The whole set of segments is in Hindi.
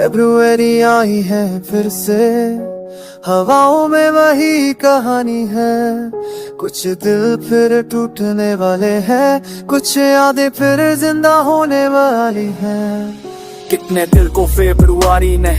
फेब्रुअरी आई है फिर से, हवाओं में वही कहानी है। कुछ दिल फिर टूटने वाले हैं, कुछ यादें फिर जिंदा होने वाली हैं। कितने दिल को फेब्रुआरी ने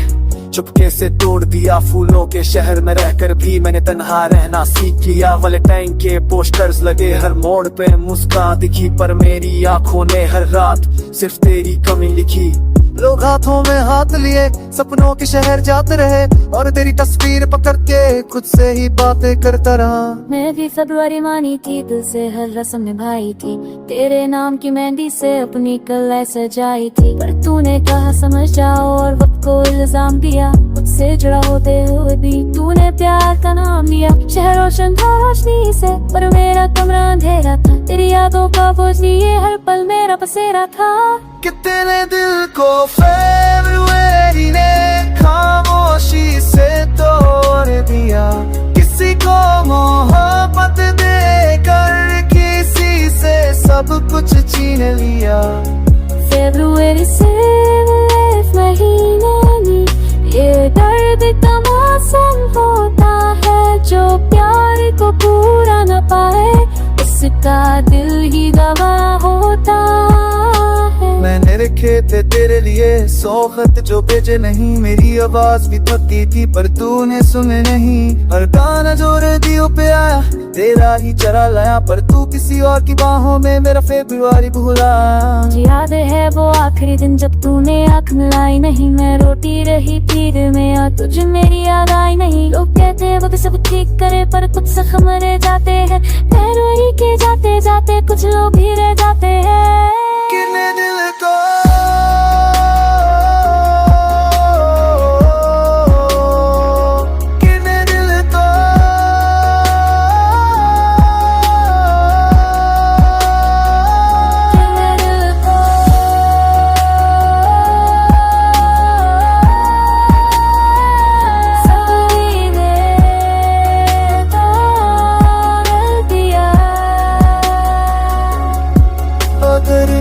चुपके से तोड़ दिया। फूलों के शहर में रहकर भी मैंने तन्हा रहना सीख लिया। वैलेंटाइन के पोस्टर्स लगे हर मोड़ पे, मुस्कान दिखी पर मेरी आंखों ने हर रात सिर्फ तेरी कमी लिखी। लोग हाथों में हाथ लिए सपनों के शहर जाते रहे, और तेरी तस्वीर पकड़ के खुद से ही बातें करता रहा। मैं भी फरवरी मानी थी, दिल से हर रस्म निभाई थी। तेरे नाम की मेहंदी से अपनी कलाई सजाई थी, पर तूने कहा समझ जाओ और वक्त को इल्जाम दिया। मुझसे जुड़ा होते हुए भी तूने प्यार का नाम लिया। शहर रोशन था रोशनी से, पर मेरा कमरा अंधेरा था। तेरी यादों का बोझ लिए हर पल मेरा पसेरा था। कितने दिल को फेब्रुअरी ने खामोशी से तोड़ दिया। किसी को मोहब्बत देकर किसी से सब कुछ छीन लिया। फेब्रुअरी से महीने में ये दर्द का मौसम होता है। जो प्यार को पूरा न पाए उसका दिल ही गवाह होता है। मैंने लिखे थे तेरे लिए 100 खत जो भेजे नहीं। मेरी आवाज भी थकती थी पर तूने सुने नहीं। हर गाना जो रेडियो पे आया तेरा ही चरा लाया, पर तू किसी और की बाहों में मेरा फेब्रुअरी भूला। मुझे याद है वो आखिरी दिन जब तूने आँख मिलाई नहीं। मैं रोती रही थी दिल में और तुझे मेरी याद आई नहीं। लोग कहते हैं वो भी सब ठीक करे पर कुछ जख्म रह जाते हैं। फेब्रुअरी के जाते जाते कुछ लोग भी रह जाते हैं। कितने दिल को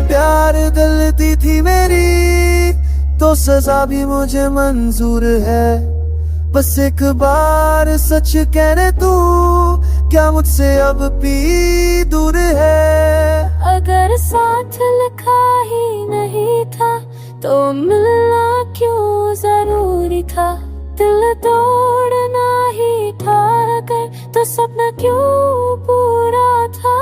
प्यार गलती थी मेरी तो सजा भी मुझे मंजूर है। बस एक बार सच कहने तू क्या मुझसे अब भी दूर है। अगर साथ लिखा ही नहीं था तो मिलना क्यों जरूरी था। दिल तोड़ना ही था अगर तो सपना क्यों पूरा था।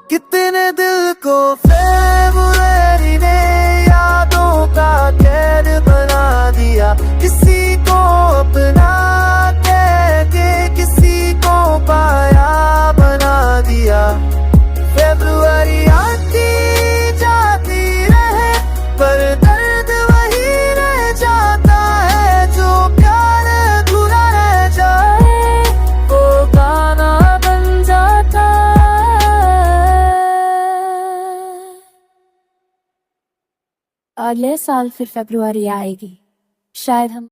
कितने दिल को फेब्रुअरी ने यादों का कैद बना दिया। किसी को अपना कह के किसी को पाया बना दिया। फेब्रुअरी आती जाती रहे पर दर्द वही रह जाता है। जो प्यार अधूरा रह जाए वो गाना बन जाता। अगले साल फिर फरवरी आएगी, शायद हम